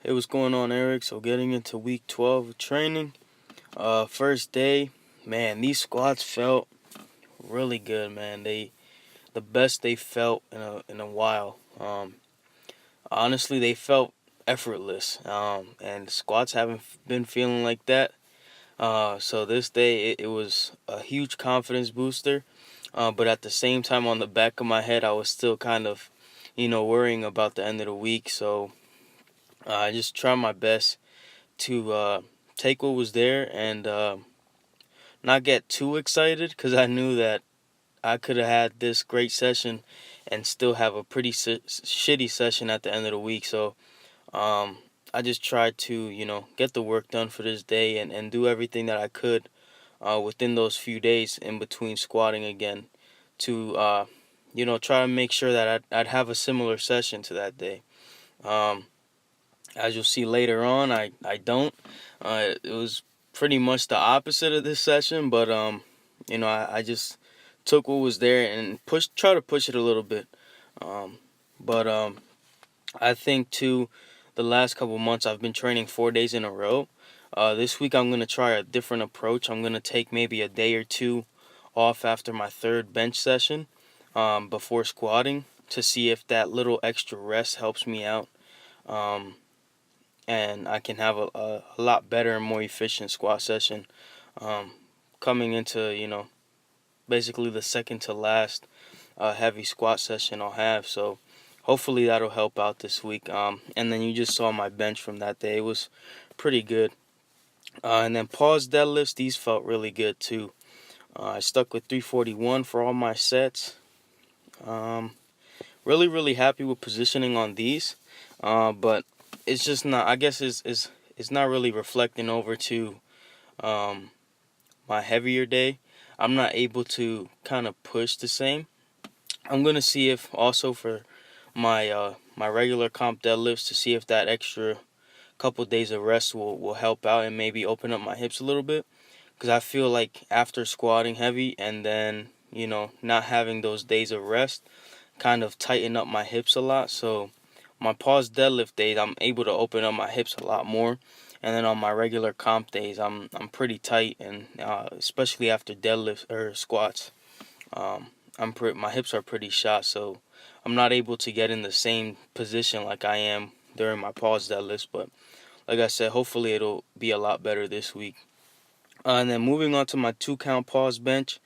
Hey, what's going on, Eric? So getting into week 12 of training. First day, man, these squats felt really good, man. The best they felt in a while. Honestly, they felt effortless. And squats haven't been feeling like that. So this day it was a huge confidence booster. But at the same time, on the back of my head, I was still kind of, worrying about the end of the week. So I just tried my best to take what was there and not get too excited because I knew that I could have had this great session and still have a pretty shitty session at the end of the week. So um, I just tried to, get the work done for this day and do everything that I could within those few days in between squatting again to, try to make sure that I'd have a similar session to that day. Um, as you'll see later on, I don't. It was pretty much the opposite of this session, but I just took what was there and try to push it a little bit. But I think too, the last couple months I've been training 4 days in a row. This week I'm gonna try a different approach. I'm gonna take maybe a day or two off after my third bench session, before squatting to see if that little extra rest helps me out. Um, and I can have a lot better and more efficient squat session, um, coming into, basically the second to last heavy squat session I'll have. So hopefully that'll help out this week. And then you just saw my bench from that day. It was pretty good. And then pause deadlifts, these felt really good too. I stuck with 341 for all my sets. Um, really happy with positioning on these. But it's just not, I guess it's not really reflecting over to um, my heavier day. I'm not able to kind of push the same. I'm gonna see if also for my regular comp deadlifts to see if that extra couple days of rest will help out and maybe open up my hips a little bit. Because I feel like after squatting heavy and then not having those days of rest, kind of tighten up my hips a lot. So my pause deadlift days, I'm able to open up my hips a lot more. And then on my regular comp days, I'm pretty tight, and especially after deadlifts or squats, um, my hips are pretty shot, so I'm not able to get in the same position like I am during my pause deadlifts. But like I said, hopefully it'll be a lot better this week. And then moving on to my 2 count pause bench,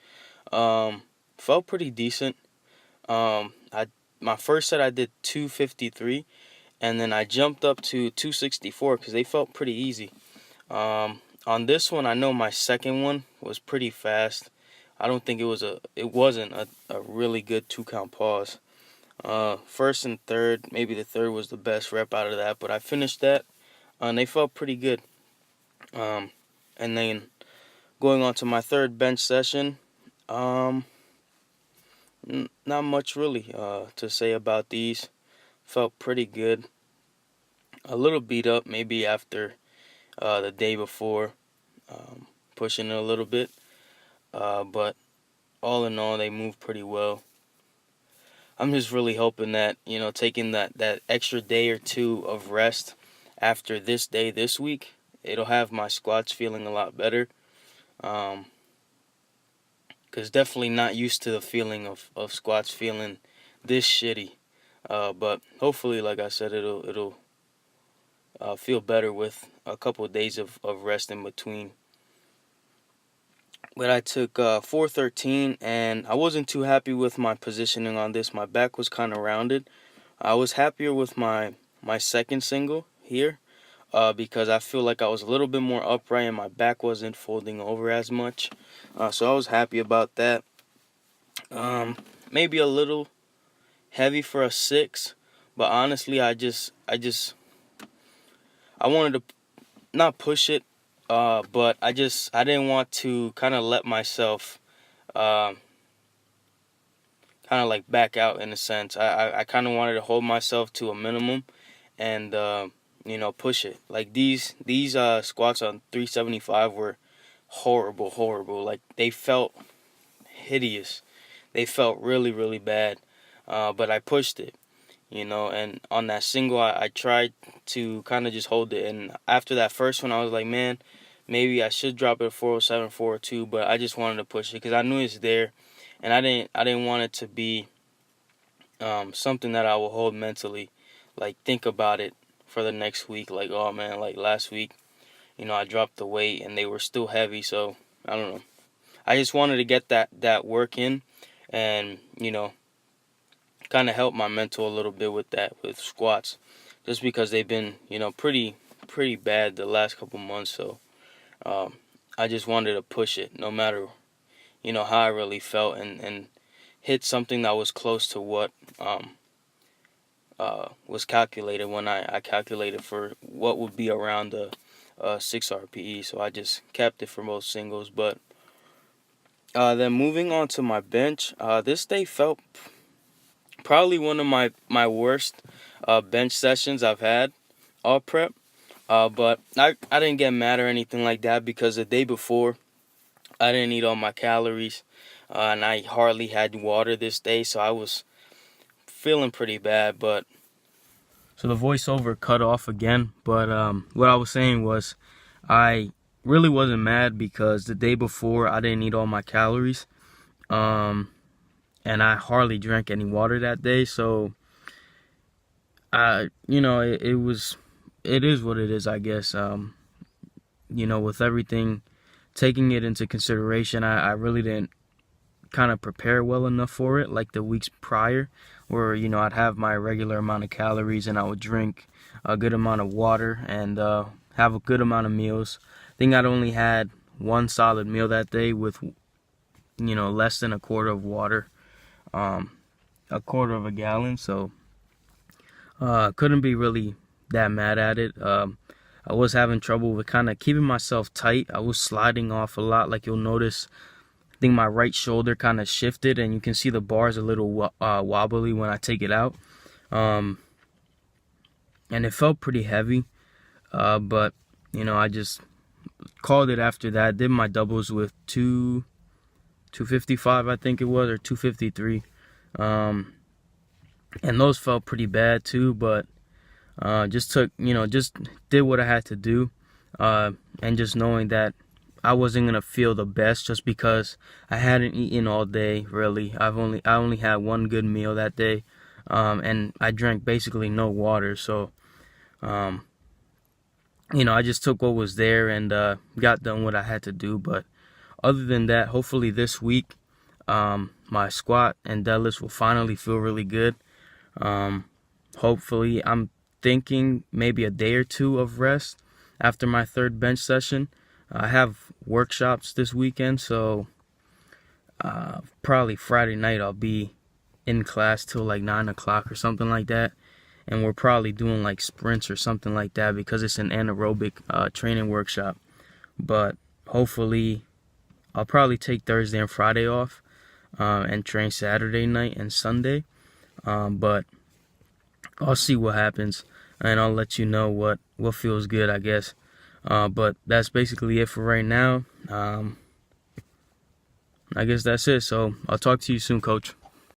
um, felt pretty decent. I My first set I did 253, and then I jumped up to 264 because they felt pretty easy. On this one, I know my second one was pretty fast. I don't think it wasn't a really good 2 count pause. First and third, maybe the third was the best rep out of that, but I finished that, and they felt pretty good. Um, and then going on to my third bench session, um, not much really to say about these. Felt pretty good. A little beat up maybe after the day before, um, pushing it a little bit. But all in all, they moved pretty well. I'm just really hoping that, taking that extra day or two of rest after this day this week, it'll have my squats feeling a lot better. Um, Cause definitely not used to the feeling of squats feeling this shitty. But hopefully, like I said, it'll feel better with a couple of days of rest in between. But I took 413, and I wasn't too happy with my positioning on this. My back was kind of rounded. I was happier with my second single here, because I feel like I was a little bit more upright and my back wasn't folding over as much. So I was happy about that. Um, Maybe a little heavy for a 6, but honestly, I wanted to not push it, but I didn't want to kind of let myself um kind of like back out in a sense. I kind of wanted to hold myself to a minimum and push it. Like these squats on 375 were horrible. Like they felt hideous. They felt really bad. But I pushed it. And on that single, I tried to kind of just hold it. And after that first one, I was like, man, maybe I should drop it at 407, 402, but I just wanted to push it because I knew it's there, and I didn't want it to be something that I will hold mentally, like think about it for the next week. Like, oh man, like last week, I dropped the weight and they were still heavy, so I don't know. I just wanted to get that work in, and kind of help my mental a little bit with that, with squats, just because they've been pretty bad the last couple months. So I just wanted to push it, no matter how I really felt, and hit something that was close to what was calculated when I calculated for what would be around the 6 RPE. So I just kept it for most singles. But then moving on to my bench, this day felt probably one of my worst bench sessions I've had all prep. But I didn't get mad or anything like that, because the day before I didn't eat all my calories, and I hardly had water this day, so I was feeling pretty bad. But so the voiceover cut off again, but what I was saying was, I really wasn't mad because the day before I didn't eat all my calories, and I hardly drank any water that day. So it is what it is, I guess. With everything, taking it into consideration, I really didn't kind of prepare well enough for it, like the weeks prior, where I'd have my regular amount of calories and I would drink a good amount of water and have a good amount of meals. I think I'd only had one solid meal that day with less than a quarter of water, a quarter of a gallon. So couldn't be really that mad at it. I was having trouble with kind of keeping myself tight. I was sliding off a lot, like you'll notice. I think my right shoulder kind of shifted, and you can see the bars a little wobbly when I take it out. And it felt pretty heavy, but I just called it after that. Did my doubles with 255, I think it was, or 253. And those felt pretty bad too, but just did what I had to do, and just knowing that I wasn't gonna feel the best just because I hadn't eaten all day. Really, I only had one good meal that day, and I drank basically no water. So, I just took what was there and got done what I had to do. But other than that, hopefully this week, my squat and deadlifts will finally feel really good. Hopefully, I'm thinking maybe a day or two of rest after my third bench session. I have workshops this weekend, so probably Friday night I'll be in class till like 9 o'clock or something like that, and we're probably doing like sprints or something like that because it's an anaerobic training workshop. But hopefully I'll probably take Thursday and Friday off, and train Saturday night and Sunday, but I'll see what happens, and I'll let you know what feels good, I guess. But that's basically it for right now. I guess that's it. So I'll talk to you soon, Coach.